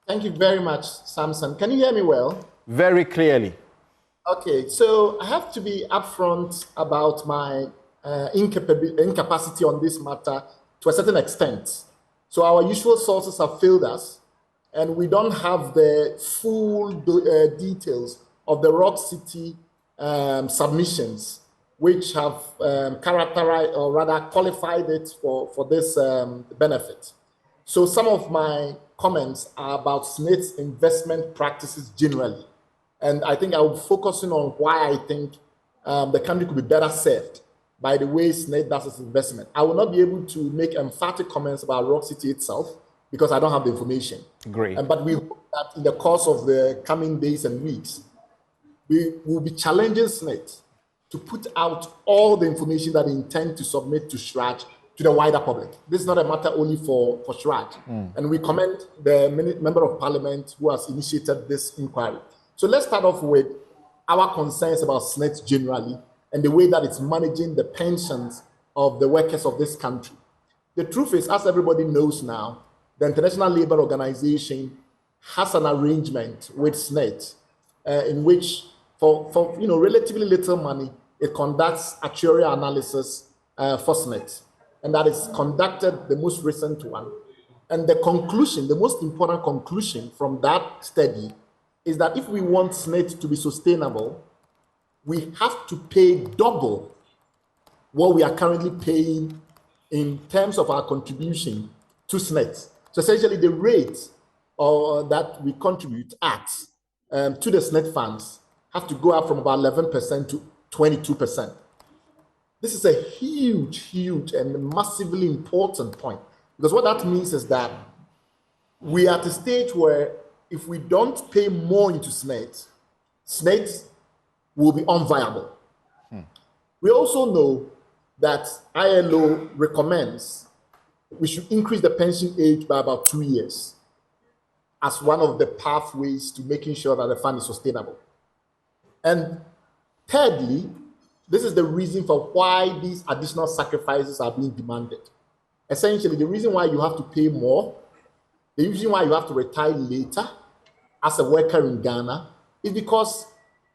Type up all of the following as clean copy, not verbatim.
Thank you very much, Samson. Can you hear me well? Very clearly. Okay, so I have to be upfront about my incapacity on this matter to a certain extent. So our usual sources have failed us, and we don't have the full details of the Rock City submissions, which have characterized or rather qualified it for this benefit. So some of my comments are about SSNIT's investment practices generally. And I think I will focus on why I think the country could be better served by the way SSNIT does its investment. I will not be able to make emphatic comments about Rock City itself because I don't have the information. Great. But we hope that in the course of the coming days and weeks, we will be challenging SSNIT to put out all the information that they intend to submit to CHRAJ to the wider public. This is not a matter only for CHRAJ. And we commend the Member of Parliament who has initiated this inquiry. So let's start off with our concerns about SSNIT generally and the way that it's managing the pensions of the workers of this country. The truth is, as everybody knows now, the International Labour Organization has an arrangement with SSNIT in which for relatively little money, it conducts actuarial analysis for SSNIT. And that is conducted, the most recent one. And the conclusion, the most important conclusion from that study is that if we want SSNIT to be sustainable, we have to pay double what we are currently paying in terms of our contribution to SSNIT. So essentially the rate that we contribute at to the SSNIT funds have to go up from about 11% to 22%. This is a huge and massively important point, because what that means is that we are at a stage where if we don't pay more into SSNIT, SSNIT will be unviable. We also know that ILO recommends we should increase the pension age by about 2 years as one of the pathways to making sure that the fund is sustainable. And thirdly, this is the reason for why these additional sacrifices are being demanded. Essentially, the reason why you have to pay more, the reason why you have to retire later as a worker in Ghana is because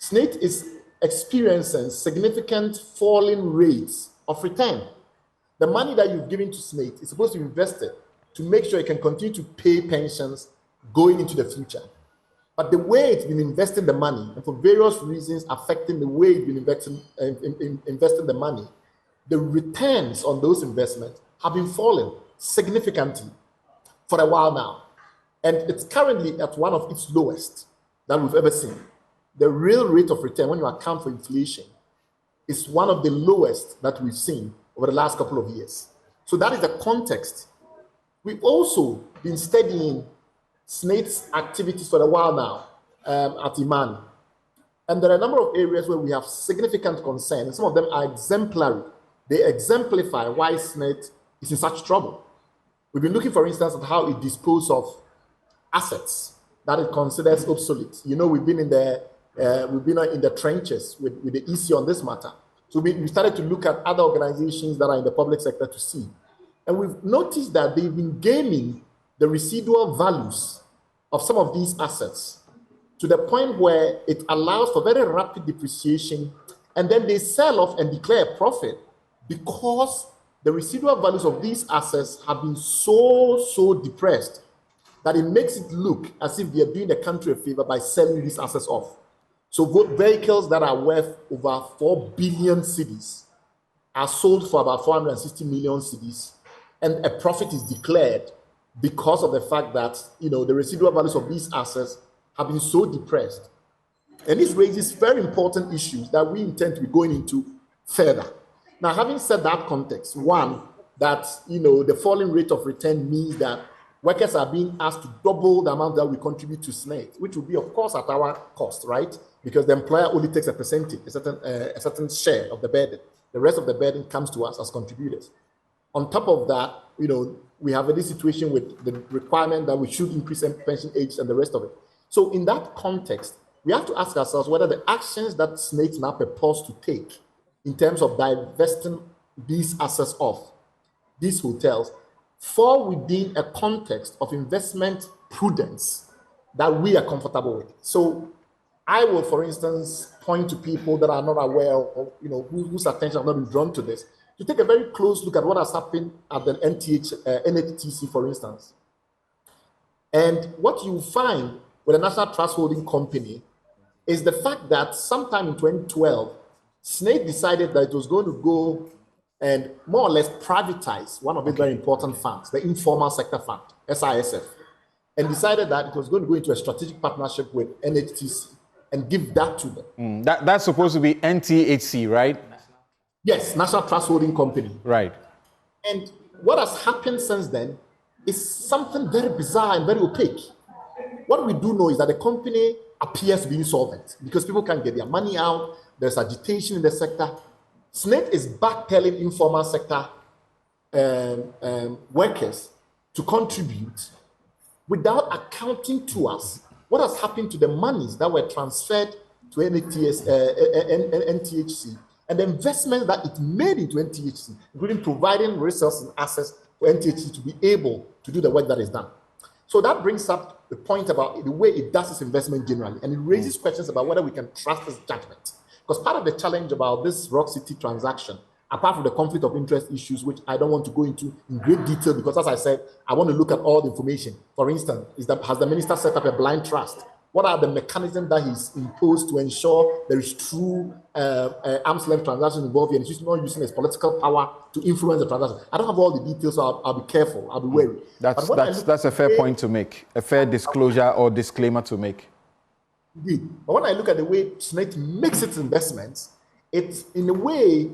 SSNIT is experiencing significant falling rates of return. The money that you've given to SSNIT is supposed to be invested to make sure it can continue to pay pensions going into the future. But the way it's been investing the money, and for various reasons affecting the way it's been investing the money, the returns on those investments have been falling significantly for a while now. And it's currently at one of its lowest that we've ever seen. The real rate of return, when you account for inflation, is one of the lowest that we've seen over the last couple of years. So that is the context. We've also been studying SSNIT's activities for a while now at Imani. And there are a number of areas where we have significant concern, and some of them are exemplary. They exemplify why SSNIT is in such trouble. We've been looking, for instance, at how it disposes of assets that it considers obsolete. You know, we've been in the trenches with the EC on this matter. So we started to look at other organizations that are in the public sector to see. And we've noticed that they've been gaming the residual values of some of these assets to the point where it allows for very rapid depreciation, and then they sell off and declare a profit because the residual values of these assets have been so depressed that it makes it look as if they are doing the country a favor by selling these assets off. So vehicles that are worth over 4 billion cedis are sold for about 460 million cedis, and a profit is declared because of the fact that the residual values of these assets have been so depressed. And this raises very important issues that we intend to be going into further. Now, having said that context, one, that the falling rate of return means that workers are being asked to double the amount that we contribute to SSNIT, which will be, of course, at our cost, right? Because the employer only takes a percentage, a certain share of the burden. The rest of the burden comes to us as contributors. On top of that, we have this situation with the requirement that we should increase pension age and the rest of it. So in that context, we have to ask ourselves whether the actions that SSNIT now purpose to take in terms of divesting these assets of these hotels fall within a context of investment prudence that we are comfortable with. So I will, for instance, point to people that are not aware of, whose attention have not been drawn to this, to take a very close look at what has happened at the NHTC, for instance. And what you find with the National Trust Holding Company is the fact that sometime in 2012, SSNIT decided that it was going to go and more or less privatize one of its very important funds, the Informal Sector Fund, SISF, and decided that it was going to go into a strategic partnership with NHTC and give that to them. That's supposed to be NTHC, right? Yes, National Trust Holding Company. Right. And what has happened since then is something very bizarre and very opaque. What we do know is that the company appears to be insolvent because people can't get their money out. There's agitation in the sector. SSNIT is backpedaling informal sector workers to contribute without accounting to us what has happened to the monies that were transferred to NTHC and the investment that it made into NTHC, including providing resources and access for NTHC to be able to do the work that is done. So that brings up the point about the way it does its investment generally, and it raises questions about whether we can trust its judgment. Because part of the challenge about this Rock City transaction, apart from the conflict of interest issues, which I don't want to go into in great detail, because as I said, I want to look at all the information. For instance, has the minister set up a blind trust? What are the mechanisms that he's imposed to ensure there is true arm's length transaction involved and he's not using his political power to influence the transaction? I don't have all the details, so I'll be careful, I'll be wary. That's a fair point to make, a fair disclosure or disclaimer to make. Indeed. But when I look at the way SSNIT makes its investments, it in a way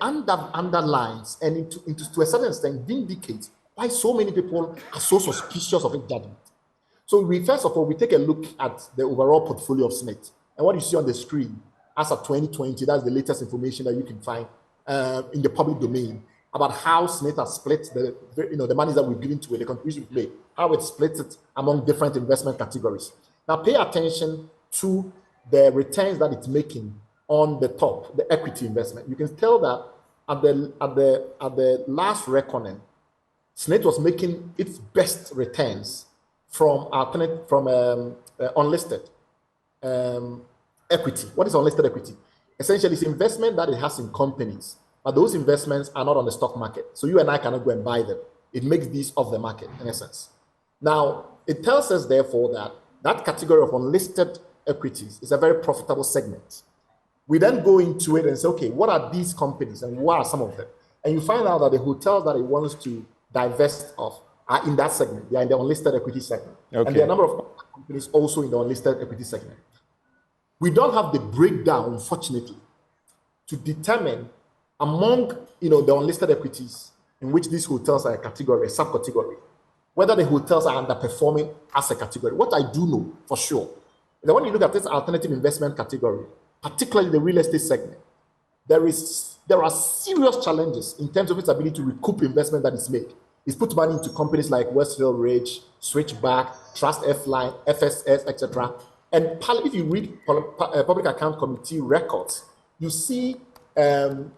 underlines and to a certain extent vindicates why so many people are so suspicious of its judgment. So first of all, we take a look at the overall portfolio of SSNIT. And what you see on the screen, as of 2020, that's the latest information that you can find in the public domain about how SSNIT has split the monies that we've given to it, the contribution we've made, how it splits it among different investment categories. Now, pay attention to the returns that it's making on the top, the equity investment. You can tell that at the last reckoning, SSNIT was making its best returns from unlisted equity. What is unlisted equity? Essentially, it's investment that it has in companies, but those investments are not on the stock market. So you and I cannot go and buy them. It makes these off the market, in essence. Now, it tells us, therefore, that category of unlisted equities is a very profitable segment. We then go into it and say, okay, what are these companies and what are some of them? And you find out that the hotels that it wants to divest of are in that segment. They are in the unlisted equity segment. Okay. And there are a number of companies also in the unlisted equity segment. We don't have the breakdown, unfortunately, to determine among the unlisted equities in which these hotels are a category, a subcategory, whether the hotels are underperforming as a category. What I do know for sure is that when you look at this alternative investment category, particularly the real estate segment, there are serious challenges in terms of its ability to recoup investment that is made. It's put money into companies like Westfield Ridge, Switchback, Trust F-Line, FSS, etc. And if you read Public Account Committee records, you see hearing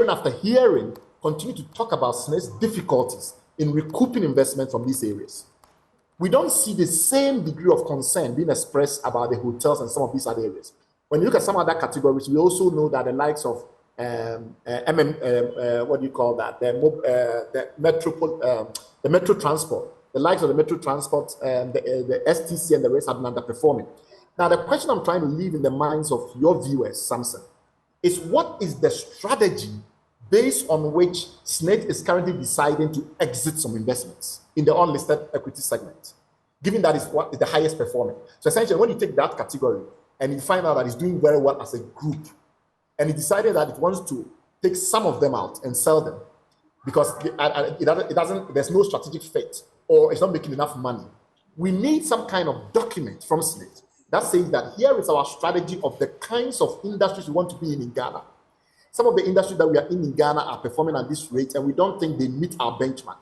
after hearing continue to talk about SSNIT's difficulties in recouping investment from these areas. We don't see the same degree of concern being expressed about the hotels and some of these other areas. When you look at some other categories, we also know that the likes of what do you call that? The metro transport, the likes of the metro transport, the STC and the rest have been underperforming. Now, the question I'm trying to leave in the minds of your viewers, Samson, is what is the strategy based on which SSNIT is currently deciding to exit some investments in the unlisted equity segment, given that is what is the highest performing. So essentially, when you take that category and you find out that it's doing very well as a group, and it decided that it wants to take some of them out and sell them because there's no strategic fit or it's not making enough money. We need some kind of document from SSNIT that says that here is our strategy of the kinds of industries we want to be in Ghana. Some of the industries that we are in Ghana are performing at this rate, and we don't think they meet our benchmark.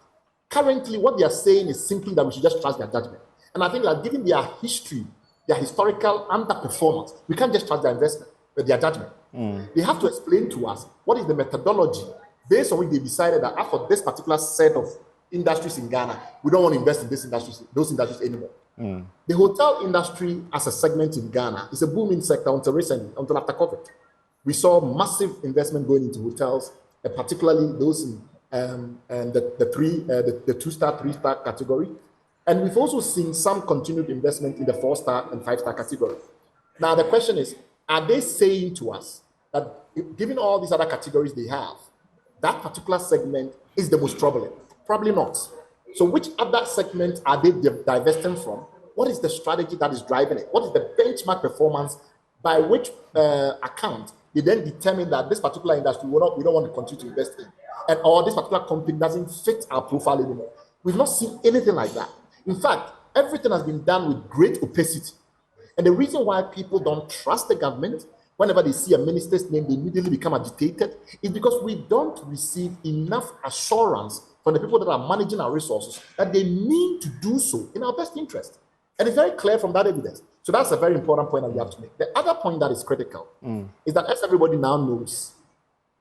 Currently, what they are saying is simply that we should just trust their judgment. And I think that given their history, their historical underperformance, we can't just trust their investment, but their judgment. They have to explain to us what is the methodology based on which they decided that after this particular set of industries in Ghana, we don't want to invest in those industries anymore. The hotel industry as a segment in Ghana is a booming sector until recently, until after COVID. We saw massive investment going into hotels, particularly those in the 2-star, 3-star category. And we've also seen some continued investment in the 4-star and 5-star category. Now, the question is, are they saying to us that given all these other categories they have, that particular segment is the most troubling? Probably not. So which other segment are they divesting from? What is the strategy that is driving it? What is the benchmark performance by which account they then determine that this particular industry we don't want to continue to invest in, and or this particular company doesn't fit our profile anymore? We've not seen anything like that. In fact, everything has been done with great opacity. And the reason why people don't trust the government, whenever they see a minister's name, they immediately become agitated, is because we don't receive enough assurance from the people that are managing our resources that they mean to do so in our best interest. And it's very clear from that evidence. So that's a very important point that we have to make. The other point that is critical is that, as everybody now knows,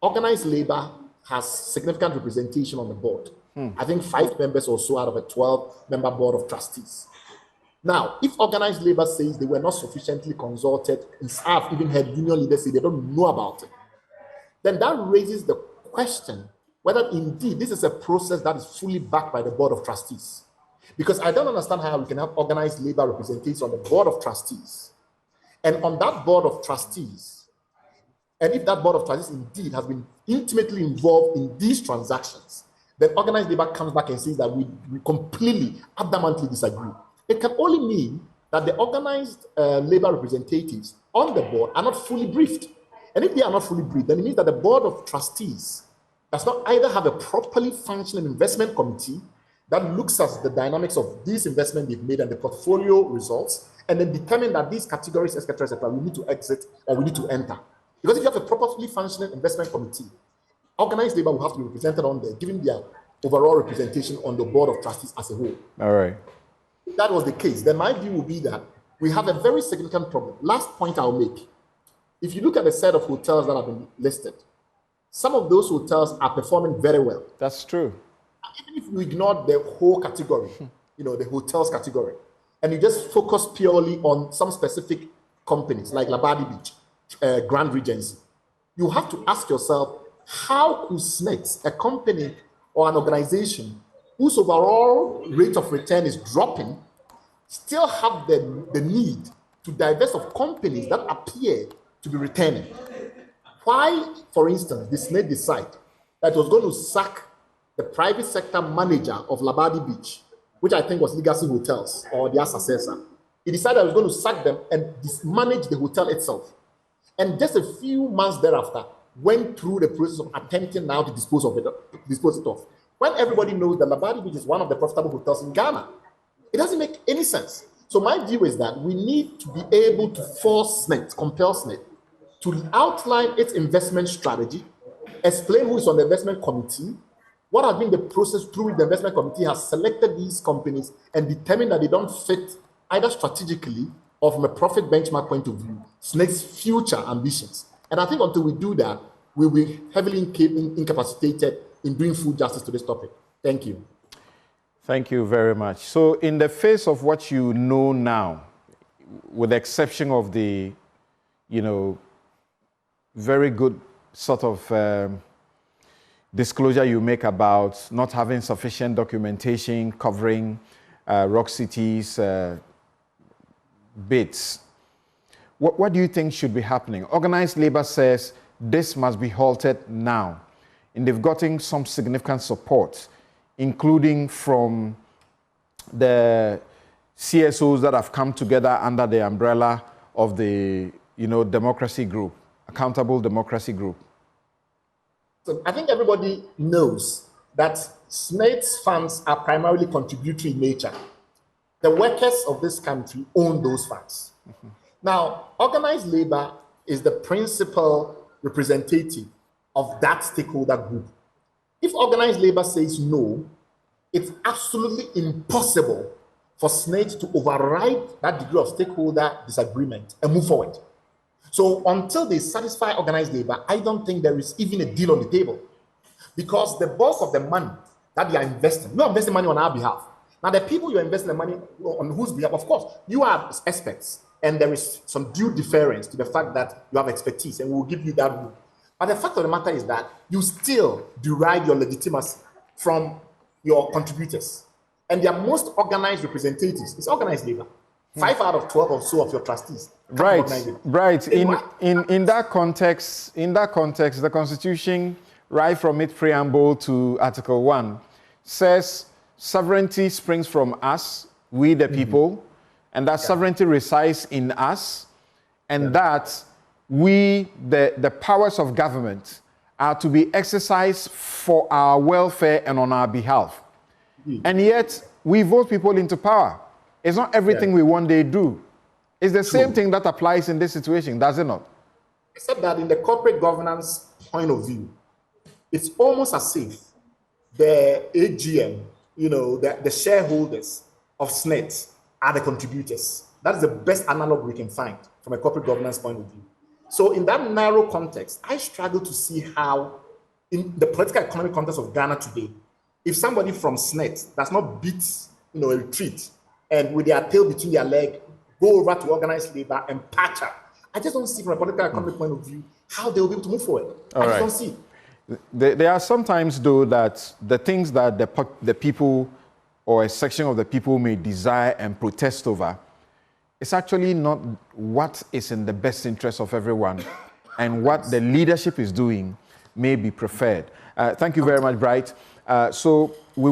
organized labor has significant representation on the board. I think 5 members or so out of a 12-member board of trustees. Now, if organized labor says they were not sufficiently consulted, and I've even heard union leaders say they don't know about it, then that raises the question whether indeed this is a process that is fully backed by the board of trustees. Because I don't understand how we can have organized labor representation on the board of trustees. And on that board of trustees, and if that board of trustees indeed has been intimately involved in these transactions, then organized labor comes back and says that we completely, adamantly disagree. It can only mean that the organized labor representatives on the board are not fully briefed. And if they are not fully briefed, then it means that the board of trustees does not either have a properly functioning investment committee that looks at the dynamics of these investments they've made and the portfolio results, and then determine that these categories, etc., we need to exit or we need to enter. Because if you have a properly functioning investment committee, organized labor will have to be represented on there, given their overall representation on the board of trustees as a whole. All right. If that was the case, then my view would be that we have a very significant problem. Last point I'll make. If you look at the set of hotels that have been listed, some of those hotels are performing very well. That's true. Even if you ignore the whole category, the hotels category, and you just focus purely on some specific companies like Labadi Beach, Grand Regency, you have to ask yourself, how could SSNIT, a company or an organization whose overall rate of return is dropping, still have the need to divest of companies that appear to be returning? Why, for instance, did SSNIT decide that it was going to sack the private sector manager of Labadi Beach, which I think was Legacy Hotels or their successor? He decided it was going to sack them and dismanage the hotel itself. And just a few months thereafter, went through the process of attempting now to dispose it off. When everybody knows that Labadi Beach is one of the profitable hotels in Ghana, it doesn't make any sense. So my view is that we need to be able to force SSNIT, compel SSNIT, to outline its investment strategy, explain who is on the investment committee, what has been the process through which the investment committee has selected these companies and determined that they don't fit either strategically or from a profit benchmark point of view, SSNIT's future ambitions. And I think until we do that, we'll be heavily incapacitated in doing full justice to this topic. Thank you. Thank you very much. So in the face of what you know now, with the exception of the, very good sort of disclosure you make about not having sufficient documentation covering Rock City's bids, what do you think should be happening? Organized labor says this must be halted now. And they've gotten some significant support, including from the CSOs that have come together under the umbrella of the, democracy group, Accountable Democracy Group. So I think everybody knows that SSNIT's funds are primarily contributory in nature. The workers of this country own those funds. Mm-hmm. Now, organized labor is the principal representative of that stakeholder group. If organized labor says no, it's absolutely impossible for SSNIT to override that degree of stakeholder disagreement and move forward. So until they satisfy organized labor, I don't think there is even a deal on the table, because the bulk of the money that they are investing. You are investing money on our behalf. Now, the people you're investing the money on whose behalf, of course, you are experts, and there is some due deference to the fact that you have expertise, and we will give you that room. But the fact of the matter is that you still derive your legitimacy from your contributors. And their most organized representatives is organized labor. 5 out of 12 or so of your trustees. Right. In that context, the Constitution, right from its preamble to Article 1, says sovereignty springs from us, we the people, and that sovereignty resides in us, and that we, the powers of government, are to be exercised for our welfare and on our behalf. And yet, we vote people into power. It's not everything we want they do. It's the same thing that applies in this situation, does it not? Except that in the corporate governance point of view, it's almost as if the AGM, the shareholders of SSNIT are the contributors. That is the best analog we can find from a corporate governance point of view. So in that narrow context, I struggle to see how, in the political economic context of Ghana today, if somebody from SSNIT does not beat, a retreat, and with their tail between their leg, go over to organized labor and patch up, I just don't see from a political economic point of view how they will be able to move forward. I just don't see. There are sometimes, though, that the things that the people or a section of the people may desire and protest over, it's actually not what is in the best interest of everyone, and what the leadership is doing may be preferred. Thank you very much, Bright. So we